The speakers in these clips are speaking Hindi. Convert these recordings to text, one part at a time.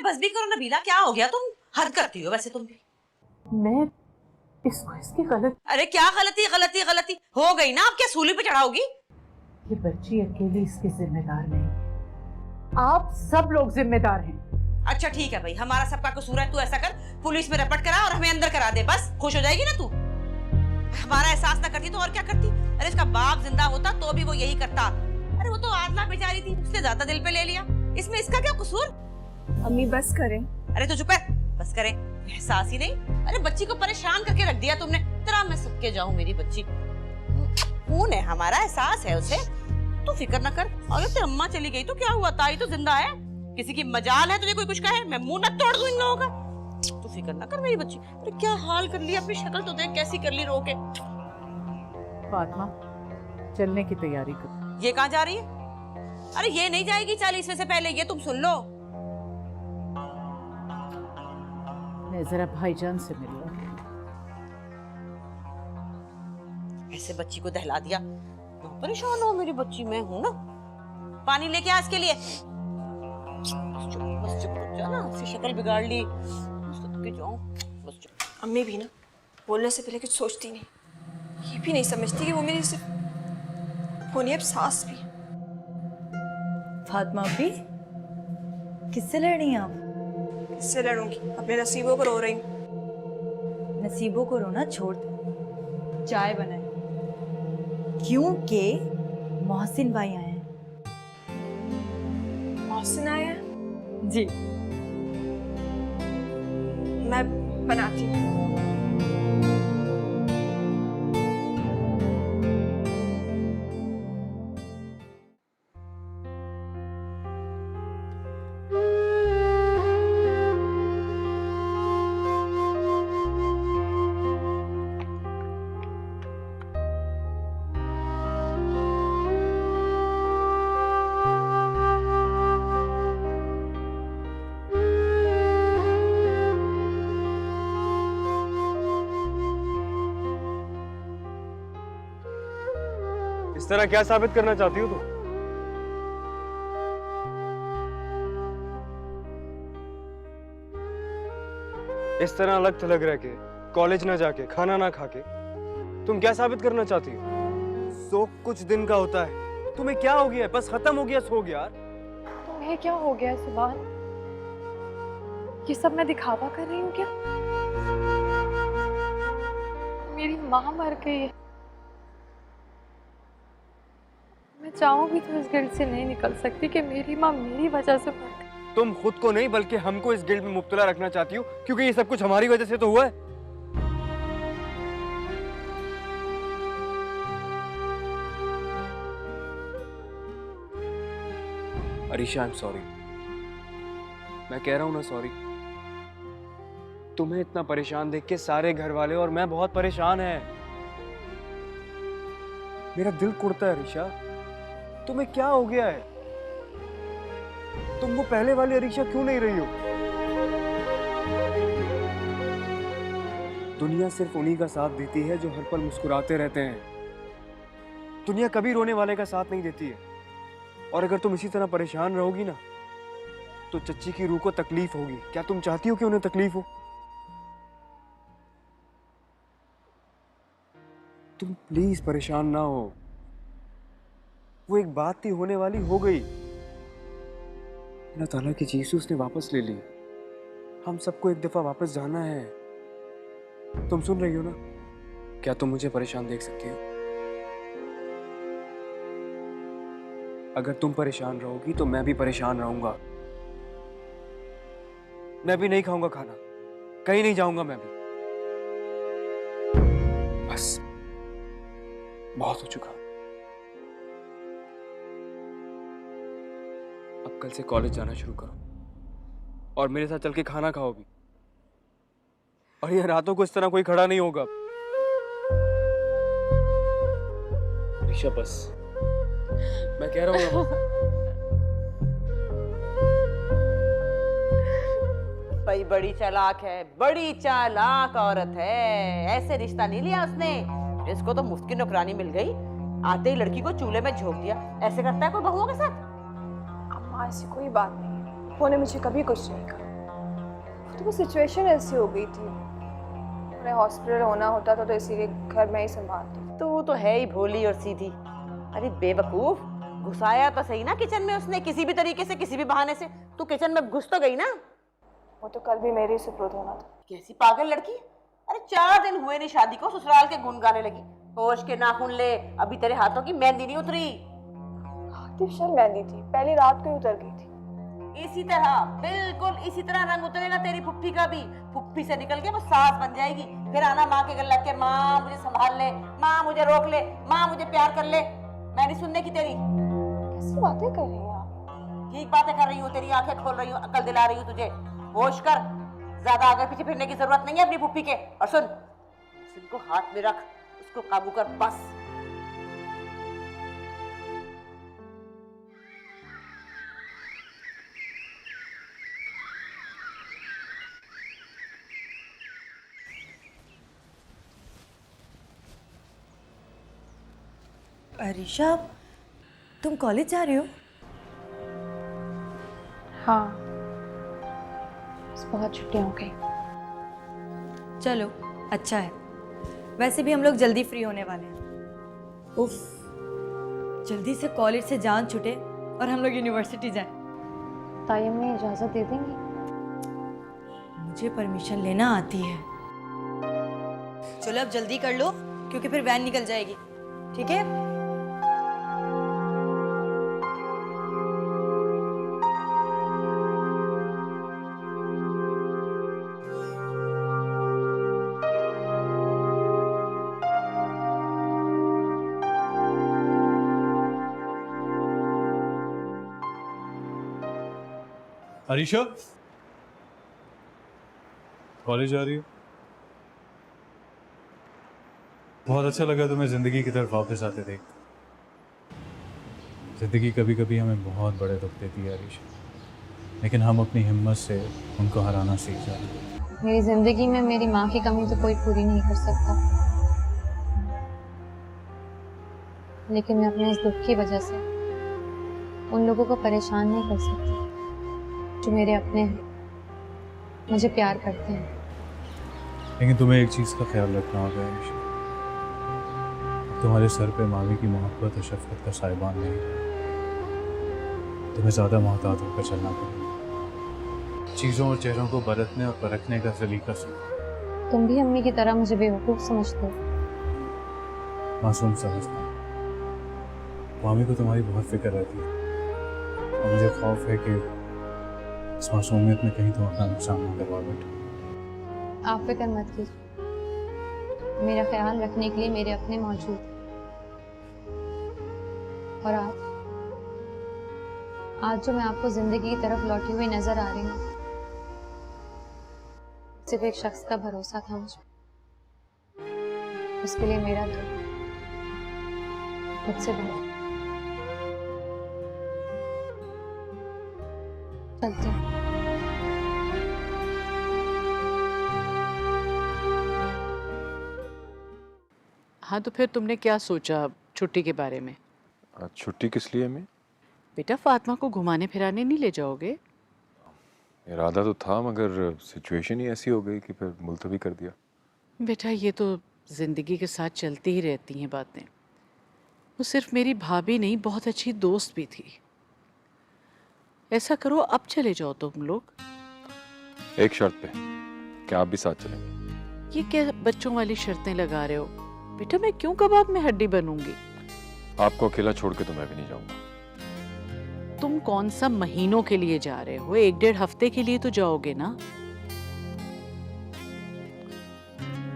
बस भी करो नबीला, क्या हो गया? तुम हद करती हो वैसे तुम भी। मैं इसको इसकी गलत। अरे क्या गलती गलती गलती हो गई ना, अब क्या सूली पे चढ़ाओगी? ये बच्ची अकेली इसकी जिम्मेदार नहीं, आप सब लोग जिम्मेदार हैं। अच्छा ठीक है भाई, हमारा सबका कसूर है। तू ऐसा कर, पुलिस में रपट करा और हमें अंदर करा दे, बस खुश हो जाएगी ना तू। हमारा एहसास ना करती तो और क्या करती? अरे इसका बाप जिंदा होता तो भी वो यही करता। अरे वो तो आदला बेचारी थी, उसने ज्यादा दिल पे ले लिया, इसमें इसका क्या कसूर? अम्मी बस करें। अरे तो चुप है, बस करें। एहसास ही नहीं। अरे बच्ची को परेशान करके रख दिया तुमने। तेरा मैं सबके जाऊं, मेरी बच्ची खून है हमारा, एहसास है उसे। तू फिक्र न कर। अगर तेरी अम्मा चली गई तो क्या हुआ, ताई तो जिंदा है। किसी की मजाल है तुझे कोई कुछ कहे, मैं मुंह न तोड़ दूं इन लोगों का। तू फिक्र न कर मेरी बच्ची। अरे क्या हाल कर लिया, अपनी शक्ल तो देख कैसी कर ली रो के। फातिमा, चलने की तैयारी कर। ये कहाँ जा रही है? अरे ये नहीं जाएगी 40वें से पहले, ये तुम सुन लो। मैं जरा भाईजान से मिलूं। ऐसे बच्ची को दहला दिया। परेशान हो मेरी बच्ची, मैं हूं ना। पानी लेके आ इसके लिए। बस चुप हो जा ना, ऐसी शक्ल बिगाड़ ली। बस चुप। अम्मी भी ना बोलने से पहले कुछ सोचती नहीं, ये भी नहीं समझती कि वो मेरी सिर्फ होनी अब सास भी। फातिमा भी किससे लड़ रही हैं आप? किससे लड़ूंगी, अपने नसीबों को रो रही हूँ। नसीबों को रोना छोड़ दो, चाय बनाए क्योंकि मोहसिन भाई आए हैं। मोहसिन आया है? जी। मैं बनाती हूँ। इस तरह क्या साबित करना चाहती हो तुम? इस तरह अलग थलग रह के, कॉलेज ना जाके, खाना ना खा के तुम क्या साबित करना चाहती हो? शौक कुछ दिन का होता है, तुम्हें क्या हो गया? बस खत्म हो गया, सो गया यार। तुम्हें क्या हो गया सुभान? ये सब मैं दिखावा कर रही हूँ क्या? मेरी माँ मर गई है। मैं चाहूँ भी तो इस गिल्ट से नहीं निकल सकती कि मेरी माँ मेरी वजह से मर गई। तुम खुद को नहीं बल्कि हमको इस गिल्ट में मुब्तला रखना चाहती हो, क्योंकि ये सब कुछ हमारी वजह से तो हुआ है। Arisha, I am sorry. मैं कह रहा हूं ना सॉरी। तुम्हें इतना परेशान देख के सारे घर वाले और मैं बहुत परेशान हैं। मेरा दिल कुड़ता है अरीशा। तुम्हें क्या हो गया है? तुम वो पहले वाली अरीशा क्यों नहीं रही हो? दुनिया सिर्फ उन्हीं का साथ देती है जो हर पल मुस्कुराते रहते हैं। दुनिया कभी रोने वाले का साथ नहीं देती है। और अगर तुम इसी तरह परेशान रहोगी ना तो चच्ची की रूह को तकलीफ होगी। क्या तुम चाहती हो कि उन्हें तकलीफ हो? तुम प्लीज परेशान ना हो। वो एक बात थी, होने वाली हो गई। अल्लाह ताला की चीज उसने वापस ले ली। हम सबको एक दफा वापस जाना है। तुम सुन रही हो ना? क्या तुम मुझे परेशान देख सकती हो? अगर तुम परेशान रहोगी तो मैं भी परेशान रहूंगा। मैं भी नहीं खाऊंगा खाना, कहीं नहीं जाऊंगा मैं भी। बस बहुत हो चुका। अब कल से कॉलेज जाना शुरू करो और मेरे साथ चल के खाना खाओ भी। और ये रातों को इस तरह कोई खड़ा नहीं होगा। ऋषा बस, मैं कह रहा हूँ भाई बड़ी चालाक है, बड़ी चालाक औरत है। ऐसे रिश्ता नहीं लिया उसने, इसको तो मुफ्त की नौकरानी मिल गई। आते ही लड़की को चूल्हे में झोंक दिया। ऐसे करता है कोई बहुओं के साथ? अम्मा ऐसी कोई बात नहीं है, उन्होंने मुझे कभी कुछ नहीं कहा। तो वो सिचुएशन ऐसी हो गई थी, उन्हें हॉस्पिटल होना होता था तो इसीलिए घर में ही संभालती। तो वो तो है ही भोली और सीधी। अरे बेवकूफ, घुसाया तो सही ना किचन में उसने, किसी भी तरीके से, किसी भी बहाने से। तू किचन में घुस तो गई ना। वो तो कल भी मेरे ही सुपुर्द होना था। कैसी पागल लड़की। अरे 4 दिन हुए नहीं शादी को, ससुराल के गुण गाने लगी। होश के नाखून ले, अभी तेरे हाथों की मेहंदी नहीं उतरी। आर्टिफिशियल मेहंदी थी, पहली रात को ही उतर गई थी। इसी तरह, बिल्कुल इसी तरह रंग उतरेगा तेरी फुफ्फी का भी। फुफ्फी से निकल के वो सास बन जाएगी, फिर आना माँ के गले लग के, माँ मुझे संभाल ले, माँ मुझे रोक ले, माँ मुझे प्यार कर ले। मैं नहीं सुनने की तेरी। कैसी बातें कर रही हैं आप? ठीक बातें कर रही हूँ, तेरी आंखें खोल रही हूँ, अकल दिला रही हूँ तुझे। होश कर, ज्यादा आगे पीछे फिरने की जरूरत नहीं है अपनी फुफ्फी के। और सुन, को हाथ में रख, उसको काबू कर बस। अरीशा, तुम कॉलेज जा रहे हो? हाँ, बहुत छुट्टियां हो गई। चलो अच्छा है, वैसे भी हम लोग जल्दी फ्री होने वाले हैं। उफ, जल्दी से कॉलेज से जान छूटे और हम लोग यूनिवर्सिटी जाएं। ताई अम्मी इजाज़त दे देंगी? मुझे परमिशन लेना आती है। चलो अब जल्दी कर लो क्योंकि फिर वैन निकल जाएगी, ठीक है? अरीशा, कॉलेज जा रही हो? बहुत अच्छा लगा तुम्हें जिंदगी की तरफ वापस आते देख। जिंदगी कभी कभी हमें बहुत बड़े दुख देती है अरीशा, लेकिन हम अपनी हिम्मत से उनको हराना सीख जाते हैं। मेरी जिंदगी में मेरी माँ की कमी तो कोई पूरी नहीं कर सकता, लेकिन मैं अपने इस दुख की वजह से उन लोगों को परेशान नहीं कर सकती जो मेरे अपने हैं, मुझे प्यार करते हैं। लेकिन तुम्हें एक चीज़ का ख्याल रखना होगा अरीशा, तुम्हारे सर पे मावी की मोहब्बत और शफकत का साहिबान नहीं है। तुम्हें ज़्यादा मोहतात होकर चलना पड़ेगा। चीज़ों और चेहरों को बरतने और परखने का सलीका सीखो। तुम भी अम्मी की तरह मुझे बेवकूफ़ समझते हो? मासूम समझना। मामी को तुम्हारी बहुत फिक्र रहती है और मुझे खौफ है कि इस मासूमियत में कहीं तुम अपना नुकसान ना करवा बैठो। आप फिक्र मत कीजिए, मेरा ख्याल रखने के लिए मेरे अपने मौजूद हैं। और आज जो मैं आपको जिंदगी की तरफ लौटी हुई नजर आ रही हूँ, सिर्फ एक शख्स का भरोसा था मुझ पर, उसके लिए मेरा दुख मुझसे बड़ा। चलते हैं। हाँ, तो फिर तुमने क्या सोचा छुट्टी के बारे में? छुट्टी किस लिए मैं? बेटा, फातिमा को घुमाने फिराने नहीं ले जाओगे? इरादा तो था, मगर सिचुएशन ही ऐसी हो गई कि फिर मुलतवी कर दिया। बेटा, ये तो ज़िंदगी के साथ चलती ही रहती हैं बातें। वो सिर्फ मेरी भाभी नहीं, बहुत अच्छी दोस्त भी थी। ऐसा करो, अब चले जाओ तुम लोग। एक शर्त पे, क्या आप भी साथ चलेंगे? ये क्या बच्चों वाली शर्तें लगा रहे हो? बेटा, मैं क्यों कबाब में हड्डी बनूंगी? आपको अकेला छोड़ के तो मैं भी नहीं जाऊंगा। तुम कौन सा महीनों के लिए जा रहे हो? 1-1.5 हफ्ते के लिए तो जाओगे ना?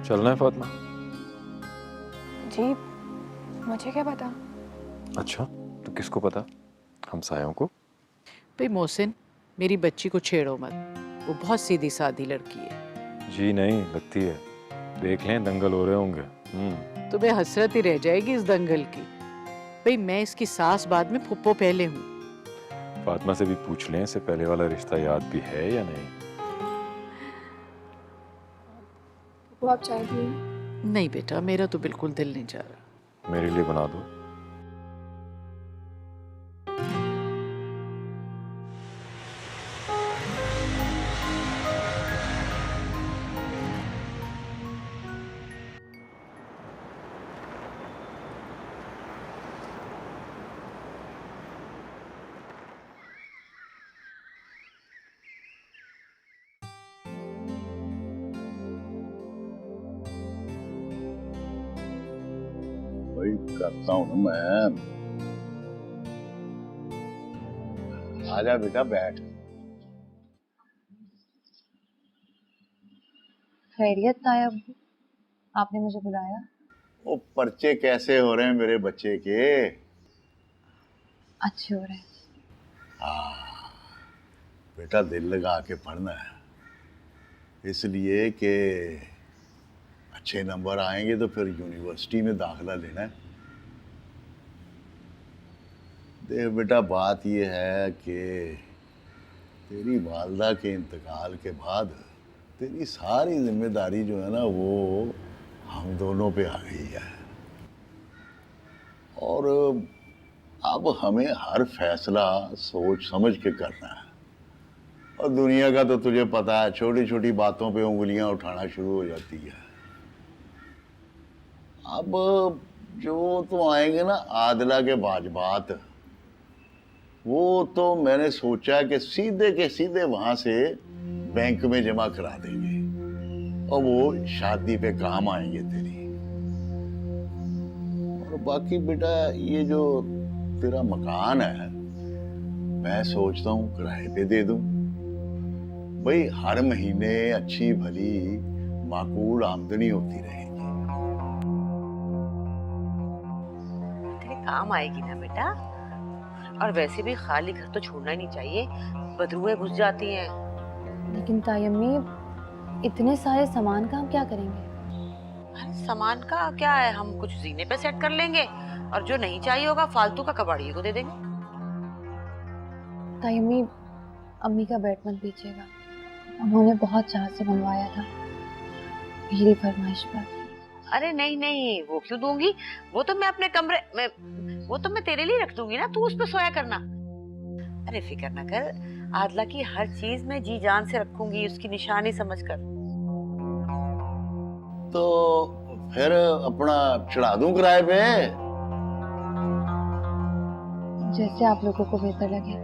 चलना है फातिमा? जी, मुझे क्या पता। अच्छा, तो किसको पता? हमसायों को? भाई मोहसिन, मेरी बच्ची को छेड़ो मत, वो बहुत सीधी सादी लड़की है। जी नहीं, लगती है। देख लें, दंगल हो रहे होंगे। तुम्हें हसरत ही रह जाएगी इस दंगल की। भाई मैं इसकी सास बाद में, फुप्पो पहले हूँ। फातिमा से भी पूछ लें, इससे पहले वाला रिश्ता याद भी है या नहीं? वो आप चाय पिए? नहीं बेटा, मेरा तो बिल्कुल दिल नहीं चाह रहा। मेरे लिए बना दो। भाई करता हूँ ना मैं। आजा बेटा बैठ। खैरियत ताया अब्बू, आपने मुझे बुलाया? वो पर्चे कैसे हो रहे हैं मेरे बच्चे के? अच्छे हो रहे हैं। हाँ बेटा, दिल लगा के पढ़ना है, इसलिए कि अच्छे नंबर आएंगे तो फिर यूनिवर्सिटी में दाखिला लेना है। देख बेटा, बात यह है कि तेरी वालदा के इंतकाल के बाद तेरी सारी जिम्मेदारी जो है ना वो हम दोनों पे आ गई है, और अब हमें हर फैसला सोच समझ के करना है। और दुनिया का तो तुझे पता है, छोटी छोटी बातों पे उंगलियां उठाना शुरू हो जाती है। अब जो तो आएंगे ना आदला के वाजबात, वो तो मैंने सोचा कि सीधे के सीधे वहां से बैंक में जमा करा देंगे और वो शादी पे काम आएंगे तेरी। और बाकी बेटा, ये जो तेरा मकान है मैं सोचता हूँ किराए पे दे दूं। भाई हर महीने अच्छी भली माकूल आमदनी होती रहेगी। तेरे काम आएगी ना बेटा। और वैसे भी खाली घर तो छोड़ना ही नहीं चाहिए, बदबूएं घुस जाती हैं। लेकिन ताई अम्मी, इतने सारे सामान का हम क्या करेंगे? अरे सामान का क्या है, हम कुछ जीने पे सेट कर लेंगे और जो नहीं चाहिए होगा फालतू का कबाड़िए को दे देंगे। ताई अम्मी, अम्मी का बेड मत दीजिएगा, उन्होंने बहुत चाह से बनवाया था मेरी फरमाइश पर। अरे नहीं नहीं, वो क्यों दूंगी, वो तो मैं अपने कमरे में, वो तो मैं तेरे लिए रख दूंगी ना, तू उस पे सोया करना। अरे फिक्र ना कर, आदला की हर चीज मैं जी जान से रखूंगी, उसकी निशानी समझकर। तो फिर अपना चढ़ा दूं किराए पे? जैसे आप लोगों को बेहतर लगे।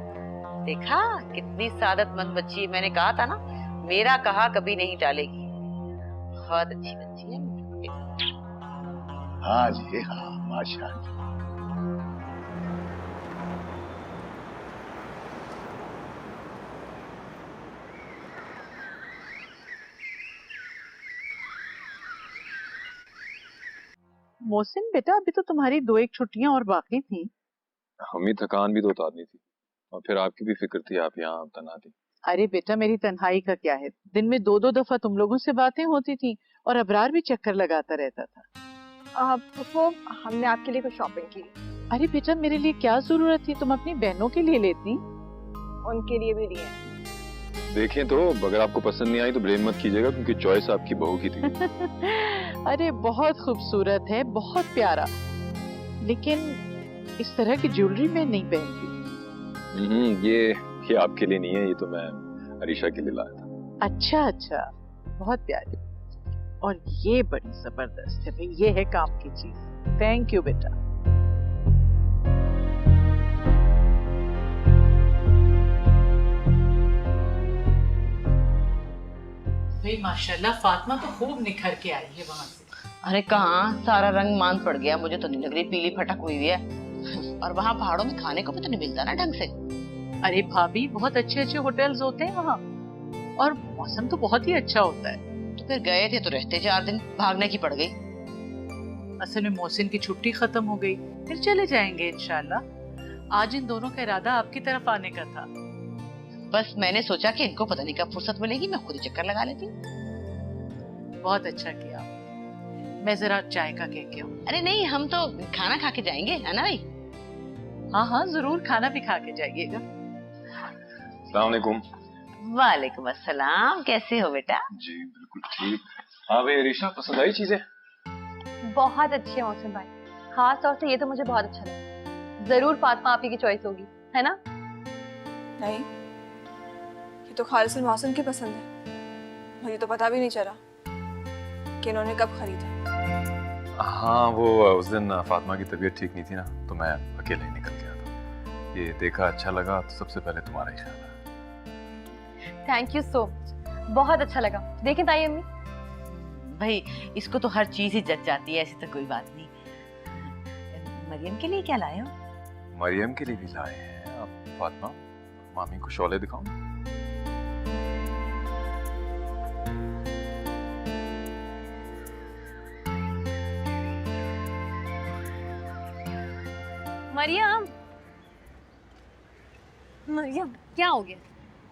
देखा कितनी सादतमंद बच्ची है, मैंने कहा था ना, मेरा कहा कभी नहीं टालेगी। बहुत अच्छी बच्ची है। हाँ जी हाँ, माशाअल्लाह। मोहसिन बेटा, अभी तो तुम्हारी 2-1 छुट्टियां और बाकी थी। हमें थकान भी तो उतारनी थी और फिर आपकी भी फिक्र थी, आप यहाँ तना थी। अरे बेटा, मेरी तन्हाई का क्या है, दिन में 2-2 दफा तुम लोगों से बातें होती थी और अबरार भी चक्कर लगाता रहता था। वो हमने आपके लिए कुछ शॉपिंग की। अरे बेटा, मेरे लिए क्या जरूरत थी, तुम अपनी बहनों के लिए लेती। उनके लिए भी लिए हैं। देखें तो अगर आपको पसंद नहीं आई तो ब्लेम मत कीजिएगा, क्योंकि चॉइस आपकी बहू की थी। अरे बहुत खूबसूरत है, बहुत प्यारा, लेकिन इस तरह की ज्वेलरी मैं नहीं पहनती। ये आपके लिए नहीं है, ये तो मैं अरीशा के लिए लाया था। अच्छा अच्छा, बहुत प्यारी, और ये बड़ी जबरदस्त है भाई, ये है काम की चीज। थैंक यू बेटा। भाई माशाल्लाह, फातिमा तो खूब निखर के आई है वहाँ से। अरे कहाँ, सारा रंग मान पड़ गया, मुझे तो नहीं लग रही पीली फटक हुई है। और वहाँ पहाड़ों में खाने को भी तो नहीं मिलता ना ढंग से। अरे भाभी, बहुत अच्छे अच्छे होटल्स होते हैं वहाँ, और मौसम तो बहुत ही अच्छा होता है। तो फिर गए थे तो रहते 4 दिन, भागने की पड़ गई। असल में मोहसिन की छुट्टी खत्म हो गई, फिर चले जाएंगे इंशाल्लाह। आज इन दोनों का इरादा आपकी तरफ आने का था। बस मैंने सोचा कि इनको पता नहीं कब फुर्सत मिलेगी, मैं खुद ही चक्कर लगा लेती हूँ। बहुत अच्छा किया। मैं जरा चाय का कह के आऊं। अरे नहीं, हम तो खाना खा के जाएंगे, है ना भाई? हाँ हाँ जरूर, खाना भी खा के जाइएगा। अस्सलाम वालेकुम। वालेकुम अस्सलाम, कैसे हो बेटा? जी बिल्कुल ठीक। हाँ भाई अरीशा, पसंद आई चीजें? बहुत अच्छी है मौसम भाई, खास तौर से ये तो मुझे बहुत अच्छा लगा। जरूर फातिमा आप ही की चॉइस होगी, है ना? नहीं, ये तो खालिसन मौसम की पसंद है। मुझे तो पता भी नहीं चला कि इन्होंने कब खरीदा। हाँ वो उस दिन फातिमा की तबीयत ठीक नहीं थी ना, तो मैं अकेले ही निकल गया था। ये देखा अच्छा लगा तो सबसे पहले तुम्हारा ही ख्याल आया। थैंक यू सो मच, बहुत अच्छा लगा। देखें ताई अम्मी, भाई इसको तो हर चीज ही जच जाती है, ऐसी तो कोई बात नहीं। मरियम के लिए क्या लाए हो? मरियम के लिए भी लाए हैं। अब फातिमा, मामी को शोले दिखाऊं? मरियम, मरियम क्या हो गया?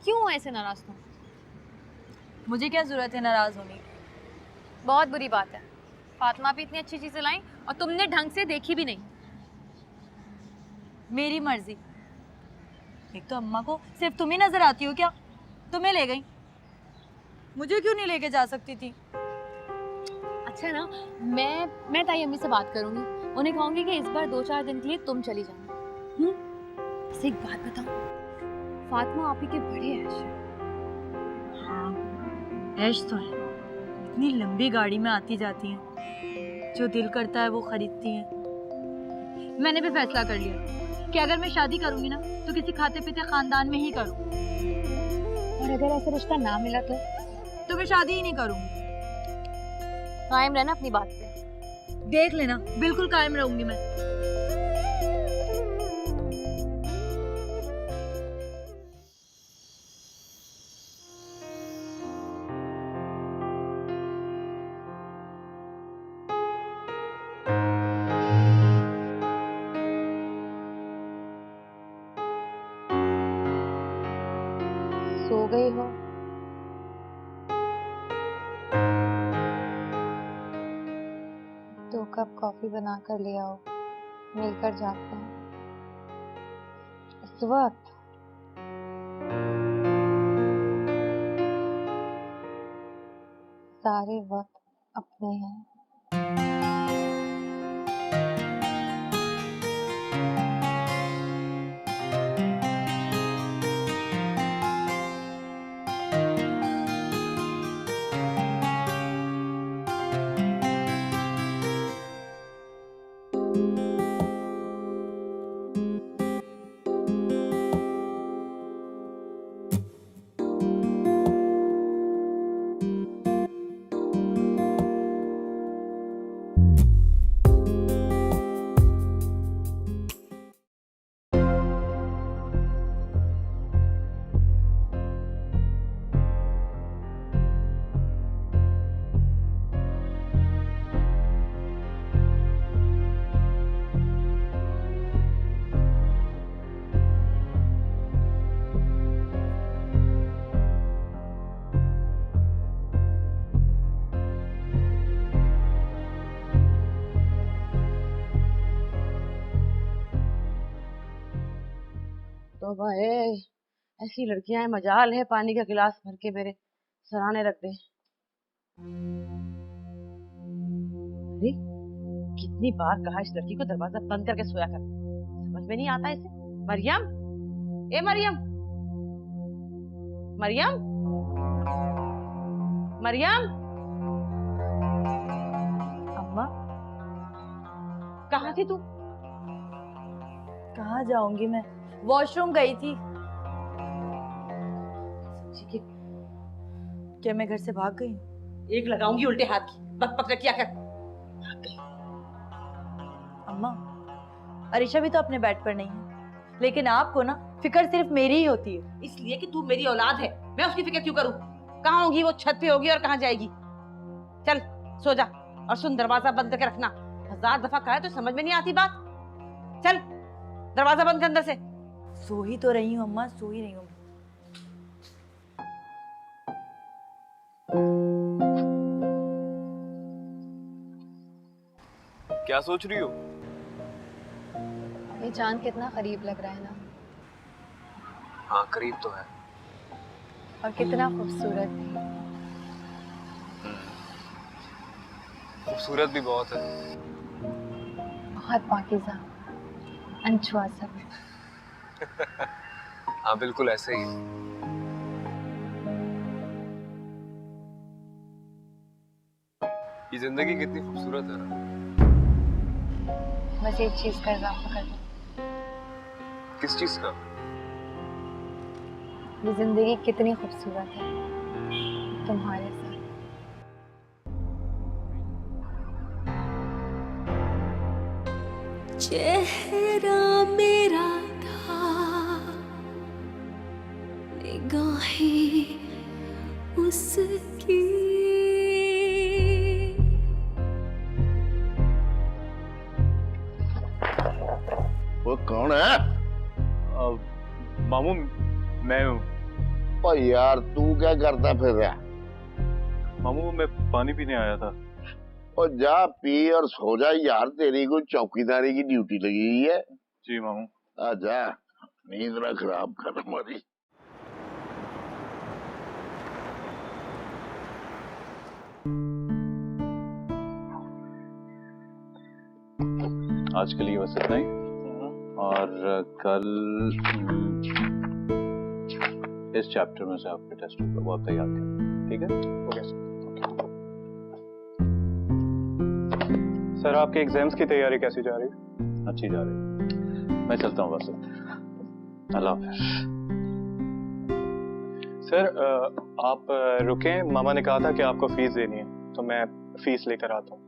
क्यों ऐसे नाराज तुम? मुझे क्या जरूरत है नाराज होने की? बहुत बुरी बात है। फातिमा भी इतनी अच्छी चीजें लाई और तुमने ढंग से देखी भी नहीं। मेरी मर्जी। एक तो अम्मा को सिर्फ तुम ही नजर आती हो क्या? तुम्हें ले गई, मुझे क्यों नहीं लेके जा सकती थी? अच्छा ना, मैं ताई अम्मी से बात करूंगी, उन्हें कहूंगी कि इस बार 2-4 दिन के लिए तुम चली जाना। वैसे एक बात बताओ, फातिमा आप ही के बड़े ऐश है। हाँ, ऐश तो है। इतनी लंबी गाड़ी में आती जाती हैं, जो दिल करता है वो खरीदती हैं। मैंने भी फैसला कर लिया कि अगर मैं शादी करूंगी ना तो किसी खाते पीते खानदान में ही करूं। और अगर ऐसा रिश्ता ना मिला तो मैं शादी ही नहीं करूंगी। कायम रहना अपनी बात पे। देख लेना, बिल्कुल कायम रहूंगी मैं। सो गई हो? दो कप कॉफी बना कर ले आओ, मिलकर जाते हैं। इस वक्त सारे वक्त अपने हैं। तो भाई ऐसी लड़कियां हैं, मजाल है पानी का गिलास भर के मेरे सराहने रख दे। अरे कितनी बार कहा इस लड़की को दरवाजा बंद करके सोया कर, समझ में नहीं आता इसे। मरियम, ए मरियम, मरियम, मरियम। अम्मा, कहाँ थी तू? कहाँ जाऊंगी मैं? वॉशरूम गई थी। क्या मैं घर से भाग गई? एक लगाऊंगी उल्टे हाथ की, बक बक किया कर। अम्मा, अरीशा भी तो अपने बेड पर नहीं है, लेकिन आपको ना फिक्र सिर्फ मेरी ही होती है। इसलिए कि तू मेरी औलाद है, मैं उसकी फिक्र क्यों करूं? कहाँ होगी वो? छत पे होगी और कहाँ जाएगी? चल सो जा और सुन, दरवाजा बंद करके रखना। 1000 दफा कहा है तो समझ में नहीं आती बात। चल दरवाजा बंद कर अंदर से। सो ही तो रही हूँ अम्मा, सो ही रही हूँ। क्या सोच रही हो? ये चांद कितना करीब लग रहा है ना, हाँ करीब तो है। और कितना खूबसूरत भी। खूबसूरत भी बहुत है। बहुत पाकीज़ा, अनछुआ सब। हाँ बिल्कुल ऐसे ही। ये जिंदगी कितनी खूबसूरत है ना। बस एक चीज का इजाफा कर दो। किस चीज का? ये जिंदगी कितनी खूबसूरत है तुम्हारे साथ। चेहरा मेरा था, निगाहें उसकी। वो कौन है? मामू मैं हूँ। ओ यार तू क्या करता फिर रहा? मामू मैं पानी पीने आया था। और जा पी और सो जा यार, तेरी कोई चौकीदारी की ड्यूटी लगी हुई है। जी मामू। आ जा, नींद ना खराब कर हमारी। आज के लिए बस इतना ही, और कल इस चैप्टर में से आपके टेस्ट होगा, वो आप तैयार करें, ठीक है? Okay sir. आपके एग्जाम्स की तैयारी कैसी जा रही है? अच्छी जा रही है। मैं चलता हूँ बस। अल्लाह हाफ़िज़। सर आप रुकें, मामा ने कहा था कि आपको फीस देनी है, तो मैं फीस लेकर आता हूँ।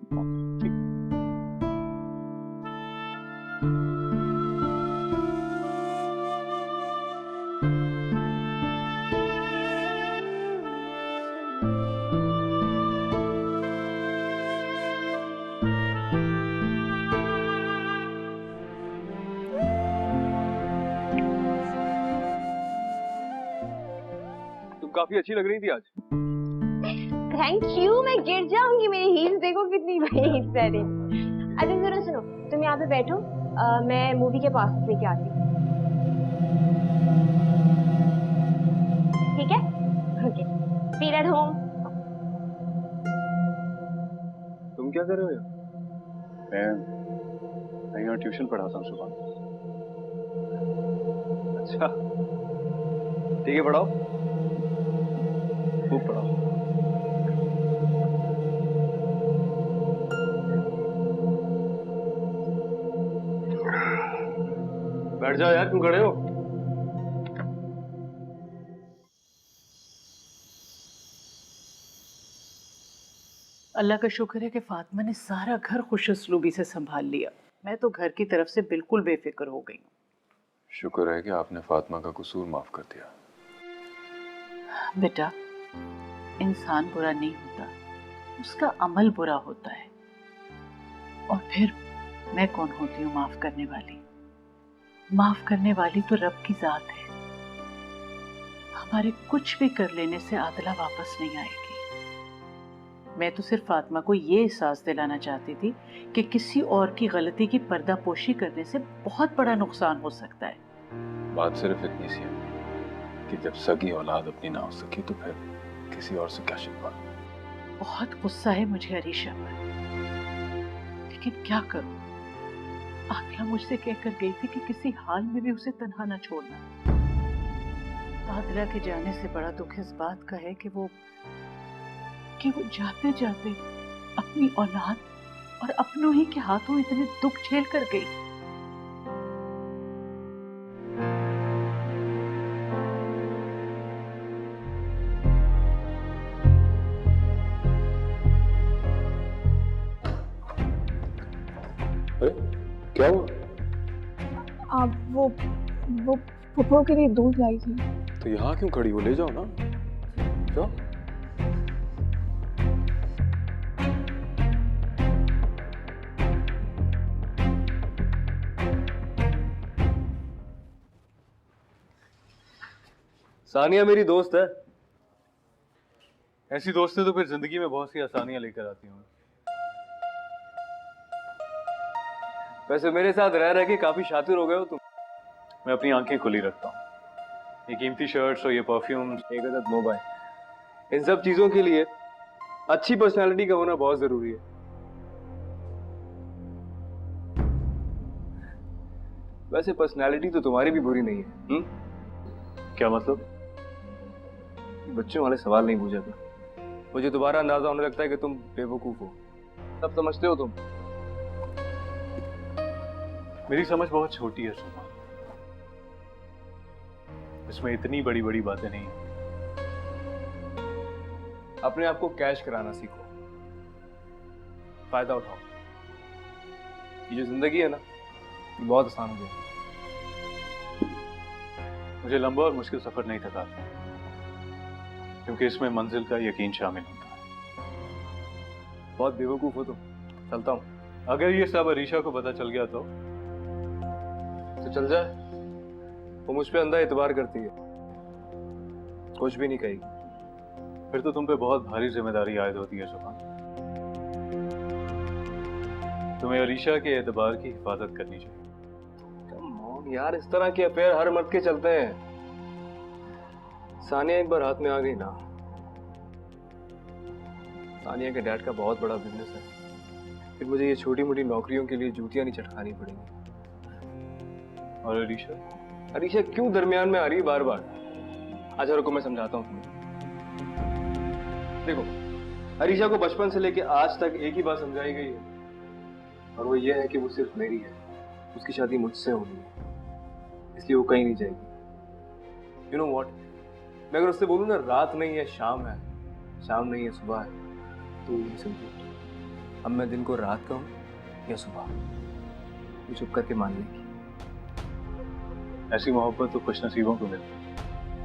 काफी अच्छी लग रही थी आज। Thank you. मैं गिर जाऊंगी, मेरी हील्स देखो कितनी बड़ी प्यारी। अच्छा सुनो सुनो, तुम यहाँ पे बैठो, मैं मूवी के पास लेके आती हूँ, ठीक है? Okay, feel at home. तुम क्या कर रहे हो? मैं यहाँ ट्यूशन पढ़ाता हूँ सुबह। अच्छा ठीक है, पढ़ाओ, खूब पढ़ाओ। बैठ जाओ यार, क्यों खड़े हो? अल्लाह का शुक्र है कि फातिमा ने सारा घर खुशउस्लूबी से संभाल लिया। मैं तो घर की तरफ से बिल्कुल बेफिक्र हो गई हूँ। शुक्र है कि आपने फातिमा का कसूर माफ कर दिया। बेटा, इंसान बुरा नहीं होता, उसका अमल बुरा होता है। और फिर मैं कौन होती हूँ माफ करने वाली? माफ करने वाली तो रब की जात है। हमारे कुछ भी कर लेने से आदला वापस नहीं आएगी। मैं तो सिर्फ फातिमा को ये एहसास दिलाना चाहती थी कि किसी और की गलती की पर्दापोशी करने से बहुत बड़ा नुकसान हो सकता है। बात सिर्फ इतनी सी है कि जब सगी औलाद अपनी ना हो सकी तो फिर किसी और से क्या शिकवा। बहुत गुस्सा है मुझे अरीशा पर, लेकिन क्या करूं? आदिला मुझसे कहकर गई थी कि किसी हाल में भी उसे तन्हा न छोड़ना। आदिला के जाने से बड़ा दुख इस बात का है कि वो जाते जाते अपनी औलाद और अपनों ही के हाथों इतने दुख झेल कर गई। अरे क्या हुआ? आप वो फुफो के लिए दूध लाई थी। तो यहाँ क्यों खड़ी हो? ले जाओ ना, जाओ। सानिया मेरी दोस्त है। ऐसी दोस्तें तो फिर जिंदगी में बहुत सी आसानियां लेकर आती हैं। वैसे मेरे साथ रह रह के काफी शातिर हो गए हो तुम। मैं अपनी आंखें खुली रखता हूँ। ये कीमती शर्ट्स और ये परफ्यूम्स, एक अदद मोबाइल, इन सब चीजों के लिए अच्छी पर्सनालिटी का होना बहुत जरूरी है। वैसे पर्सनालिटी तो तुम्हारी भी बुरी नहीं है। क्या मतलब? बच्चों वाले सवाल नहीं पूछा कर। मुझे दोबारा अंदाजा होने लगता है कि तुम बेवकूफ हो। सब समझते हो तुम। मेरी समझ बहुत छोटी है सुमा, इसमें इतनी बड़ी बड़ी बातें नहीं है। अपने आप को कैश कराना सीखो, फायदा उठाओ। ये जो जिंदगी है ना, बहुत आसान हो गया। मुझे लंबा और मुश्किल सफर नहीं थका, क्योंकि इसमें मंजिल का यकीन शामिल होता है। बहुत बेवकूफ हो तुम। चलता हूँ। अगर ये सब अरीशा को पता चल गया तो चल जाए, वो मुझ पे अंधा एतबार करती है, कुछ भी नहीं कहेगी। फिर तो तुम पे बहुत भारी जिम्मेदारी आयद होती है सुभान। तुम्हें अरीशा के एतबार की हिफाजत करनी चाहिए। कम ऑन यार, इस तरह के अफेयर हर मर्द के चलते हैं। सानिया एक बार हाथ में आ गई ना, सानिया के डैड का बहुत बड़ा बिजनेस है, फिर मुझे ये छोटी मोटी नौकरियों के लिए जूतियां नहीं चटकानी पड़ेंगी। और अरीशा? अरीशा क्यों दरमियान में आ रही बार बार? अच्छा रुको, मैं समझाता हूँ तुम्हें। देखो, अरीशा को बचपन से लेके आज तक एक ही बात समझाई गई है, और वो ये है कि वो सिर्फ मेरी है। उसकी शादी मुझसे होनी है, इसलिए वो कहीं नहीं जाएगी। यू नो व्हाट, मैं अगर उससे बोलूँ ना रात नहीं है शाम है, शाम नहीं है सुबह है, तो ये समझो अब मैं दिन को रात कहूँ या सुबह, ये चुप करके मान लेगी। ऐसी मोहब्बत तो खुश नसीबों को मिलती है।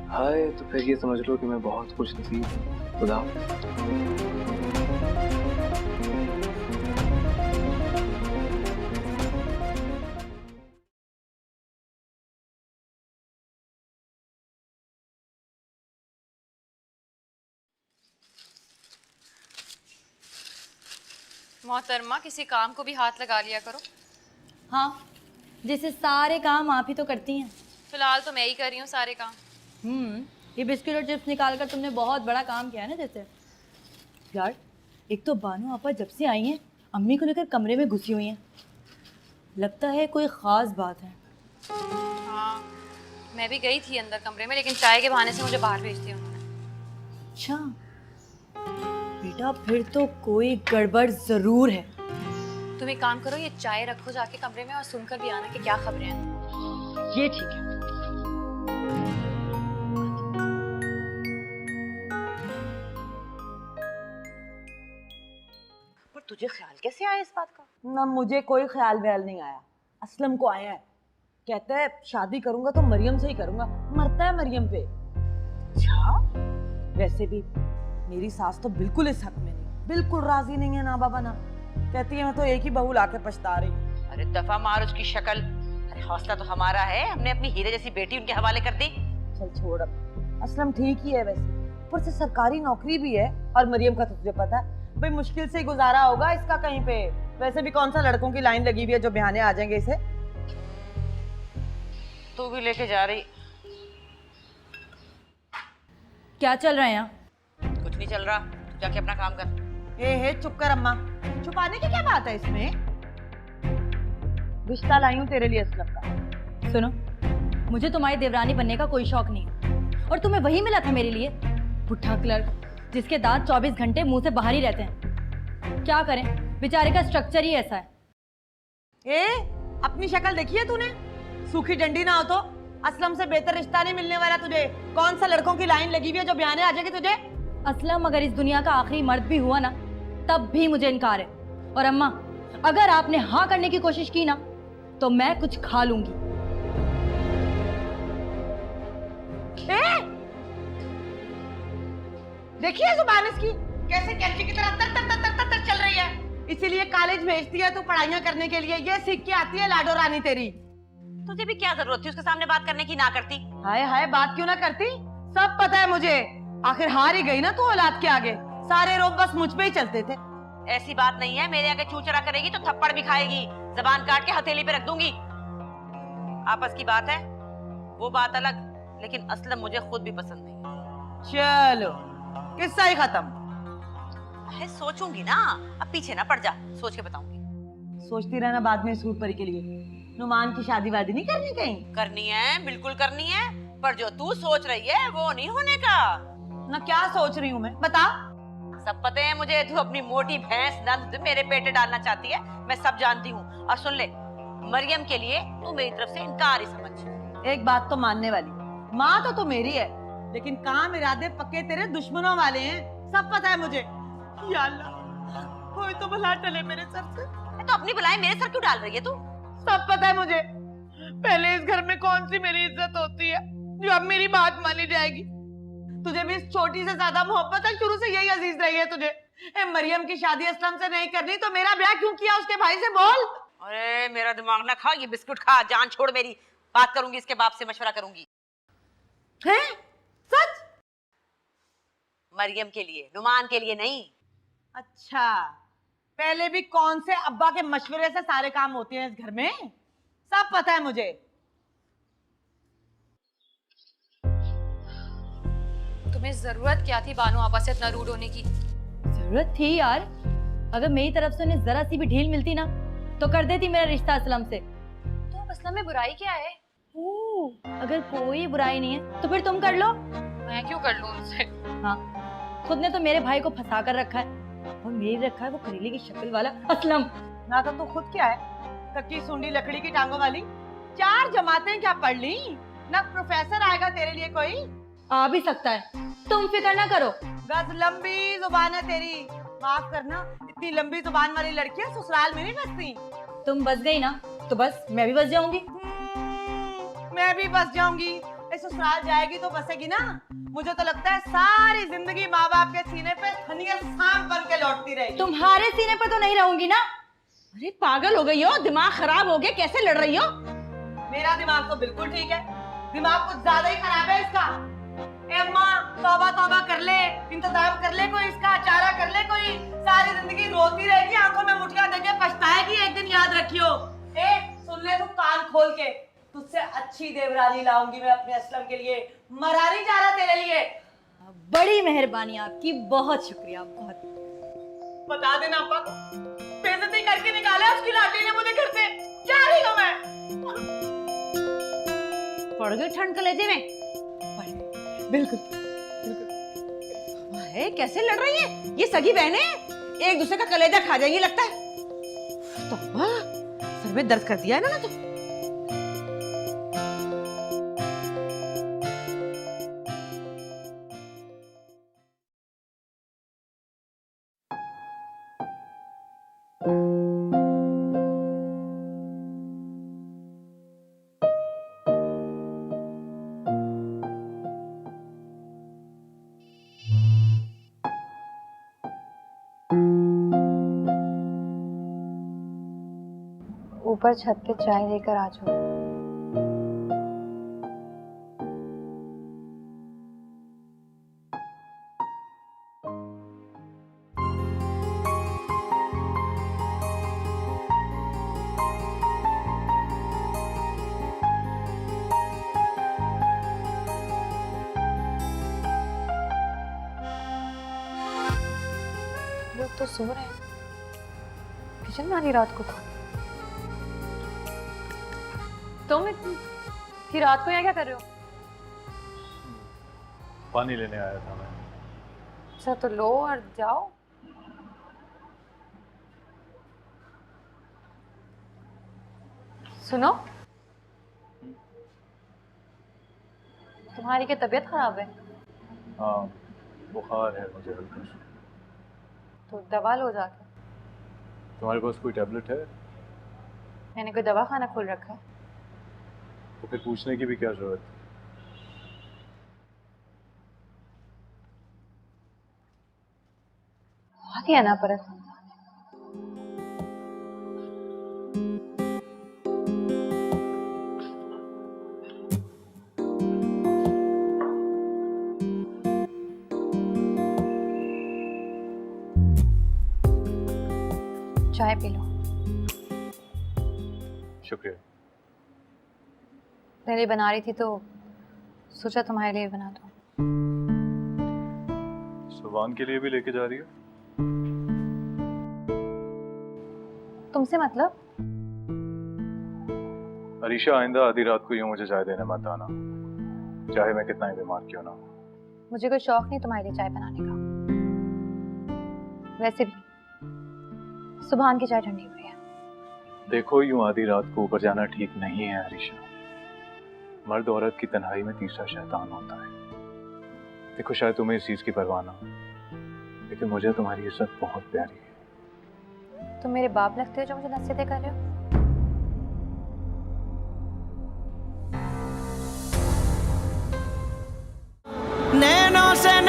हाय, तो फिर ये समझ लो कि मैं बहुत खुश नसीब हूँ। खुदा। मोहतरमा, किसी काम को भी हाथ लगा लिया करो। हाँ, जैसे सारे काम आप ही तो करती हैं। फिलहाल तो मैं ही कर रही हूँ सारे काम। ये बिस्किट और चिप्स निकाल कर तुमने बहुत बड़ा काम किया है ना। जैसे यार, एक तो बानो आपा जब से आई हैं अम्मी को लेकर कमरे में घुसी हुई हैं। लगता है कोई ख़ास बात है। हाँ, मैं भी गई थी अंदर कमरे में, लेकिन चाय के बहाने से मुझे बाहर भेज दिया उन्होंने। अच्छा बेटा, फिर तो कोई गड़बड़ ज़रूर है। तुम एक काम करो, ये चाय रखो जाके कमरे में और सुनकर भी आना कि क्या खबरें हैं। ये ठीक है। पर तुझे ख्याल कैसे आया इस बात का? ना मुझे कोई ख्याल व्याल नहीं आया, असलम को आया है। कहता है शादी करूंगा तो मरियम से ही करूंगा, मरता है मरियम पे। अच्छा, वैसे भी मेरी सास तो बिल्कुल इस हक में नहीं, बिल्कुल राजी नहीं है ना बाबा ना। कहती है मैं तो एक ही बहू लाके पछता रही हूँ। अरे दफा मार उसकी शक्ल। अरे हौसला तो हमारा है, हमने अपनी हीरे जैसी बेटी उनके हवाले कर दी। चल छोड़, अब असलम ठीक ही है वैसे, ऊपर से सरकारी नौकरी भी है। और मरियम का तो तुझे पता है भाई, मुश्किल से ही गुजारा होगा इसका कहीं पे। वैसे भी कौन सा लड़कों की लाइन लगी हुई है जो बहाने आ जाएंगे इसे। तू भी लेके जा रही? क्या चल रहा है यहाँ? कुछ नहीं चल रहा, तू जाके अपना काम कर। हे चुप कर अम्मा, छुपाने की क्या बात है इसमें? रिश्ता लाई हूँ तेरे लिए असलम का। सुनो, मुझे तुम्हारी देवरानी बनने का कोई शौक नहीं है, और तुम्हें वही मिला था मेरे लिए, पुट्ठा क्लर्क जिसके दांत 24 घंटे मुंह से बाहर ही रहते हैं। क्या करें, बेचारे का स्ट्रक्चर ही ऐसा है। अपनी शक्ल देखी है तूने? सूखी डंडी ना हो तो असलम से बेहतर रिश्ता नहीं मिलने वाला तुझे। कौन सा लड़कों की लाइन लगी हुई है जो बयाने आ जाएगी तुझे? असलम अगर इस दुनिया का आखिरी मर्द भी हुआ ना, तब भी मुझे इनकार है। और अम्मा, अगर आपने हाँ करने की कोशिश की ना, तो मैं कुछ खा लूंगी। देखिए जुबान इसकी कैसे कैंची की तरह तर तर तर तर तर तर चल रही है। इसीलिए कॉलेज भेजती है तू पढ़ाइयाँ करने के लिए, ये सीख के आती है लाडो रानी तेरी। तुझे भी क्या जरूरत थी उसके सामने बात करने की? ना करती। हाय हाय, बात क्यों ना करती? सब पता है मुझे, आखिर हार ही गई ना तू औलाद के आगे। सारे रोब बस मुझ पे ही चलते थे। ऐसी बात नहीं है, मेरे आगे चूचरा करेगी तो थप्पड़ भी खाएगी, जबान काट के हथेली पे रख दूंगी। आपस की बात है, वो बात अलग, लेकिन असलम मुझे खुद भी पसंद नहीं। चलो किस्सा ही खत्म। है सोचूंगी ना, अब पीछे ना पड़ जा, सोच के बताऊंगी। सोचती रहना बाद में सूट परी के लिए। नुमान की शादी वादी नहीं करनी कहीं? करनी है, बिल्कुल करनी है, पर जो तू सोच रही है वो नहीं होने का। ना क्या सोच रही हूँ मैं, बता। सब पता है मुझे, तू अपनी मोटी भैंस नंद मेरे पेटे डालना चाहती है, मैं सब जानती हूँ। और सुन ले, मरियम के लिए तू मेरी तरफ से इनकार ही समझ। एक बात तो मानने वाली, माँ तो तू मेरी है, लेकिन काम इरादे पक्के तेरे दुश्मनों वाले हैं, सब पता है मुझे। या अल्लाह, कोई तो भला टले मेरे सर से। तो अपनी बुलाई मेरे सर क्यों डाल रही है तू? सब पता है मुझे। पहले इस घर में कौन सी मेरी इज्जत होती है जो अब मेरी बात मानी जाएगी। तुझे भी इस छोटी से ज्यादा मोहब्बत है, शुरू से यही अजीज रही है तुझे। मरियम की शादी असलम से नहीं करनी तो मेरा ब्याह क्यों किया उसके भाई से, बोल। अरे मेरा दिमाग ना खा, ये बिस्कुट खा, जान छोड़ मेरी। बात करूंगी इसके बाप से, मशवरा करूंगी। हैं? सच? मरियम के लिए, नुमान के लिए नहीं। अच्छा, पहले भी कौन से अब्बा के मशवरे से सारे काम होते हैं इस घर में, सब पता है मुझे। तुम्हें जरूरत क्या थी बानो आपा से इतना रूड होने की? जरूरत थी यार, अगर मेरी तरफ से उन्हें जरा सी भी ढील मिलती ना तो कर देती मेरा रिश्ता असलम से। तो अब असलम में बुराई क्या है? अगर कोई बुराई नहीं है तो फिर तुम कर लो। मैं क्यों कर लूं उनसे? हाँ, खुद ने तो मेरे भाई को फंसा कर रखा है और मेरी रखा है वो करेले की शक्ल वाला असलम। ना तो तू खुद क्या है, कच्ची सुंडी लकड़ी की टांगों वाली। 4 जमातें क्या पढ़ ली, ना प्रोफेसर आएगा तेरे लिए कोई। आ भी सकता है, तुम फिक्र ना करो। गज लंबी जुबान है तेरी, माफ करना, इतनी लंबी जुबान वाली लड़कियां ससुराल में नहीं बसती। तुम बस गई ना तो बस मैं भी बस जाऊंगी। मैं भी बस जाऊंगी। ससुराल जाएगी तो बसेगी ना। मुझे तो लगता है सारी जिंदगी माँ बाप के सीने पे थनिया सांप बन के लौटती रहेगी। तुम्हारे सीने पे तो नहीं रहूंगी ना। अरे पागल हो गई हो, दिमाग खराब हो गया, कैसे लड़ रही हो? मेरा दिमाग तो बिल्कुल ठीक है, दिमाग कुछ ज्यादा ही खराब है इसका। ए अम्मा, तौबा तौबा कर ले, इंतजाम कर ले कोई इसका, चारा कर ले कोई। सारी जिंदगी रोती रहेगी, आंखों में मुठियां देके पछताएगी एक दिन, याद रखियो। ए सुन ले तू कान खोल के, तुझसे अच्छी देवरानी लाऊंगी मैं अपने असलम के लिए। मरा नहीं जा रहा तेरे लिए। बड़ी मेहरबानी आपकी, बहुत शुक्रिया। बहुत बता देना अब्बा को, बेइज्जती करके निकाला उसकी लाडली ने मुझे घर से। जा रही हूँ मैं। पड़ गई ठंड कलेजे में। बिल्कुल है, कैसे लड़ रही है ये सगी बहनें, एक दूसरे का कलेजा खा जाएंगी लगता है। तौबा, सर में दर्द कर दिया है ना तो। ऊपर छत पे चाय लेकर आ जाओ। लोग तो सो रहे हैं, किचन में आधी रात को कौन? तुम इतनी रात को यहाँ क्या कर रहे हो? पानी लेने आया था मैं। अच्छा तो लो और जाओ। सुनो, तुम्हारी क्या तबीयत खराब है? हाँ, बुखार है मुझे हल्का सा। तो दवा लो जाके। तुम्हारे पास कोई टैबलेट है? मैंने कोई दवा खाना खोल रखा है। तो फिर पूछने की भी क्या जरूरत है? बहुत ही आना परस। चाय पी लो। शुक्रिया। पहले बना रही थी तो सोचा तुम्हारे लिए बना दूं। सुभान के लिए भी लेके जा रही है? तुमसे मतलब? अरीशा, आइंदा आधी रात को यूं मुझे चाय देने मत आना, चाहे मैं कितना ही बीमार क्यों ना हो। मुझे कोई शौक नहीं तुम्हारे लिए चाय बनाने का। वैसे भी सुभान की चाय ठंडी हुई है। देखो, यूं आधी रात को ऊपर जाना ठीक नहीं है अरीशा। मर्द औरत की तन्हाई में तीसरा शैतान होता है। देखो, शायद तुम्हें इस चीज की परवाह ना हो, लेकिन मुझे तुम्हारी इज्जत बहुत प्यारी है। तुम मेरे बाप लगते हो जो मुझे नसीहतें कर रहे हो। नैनों से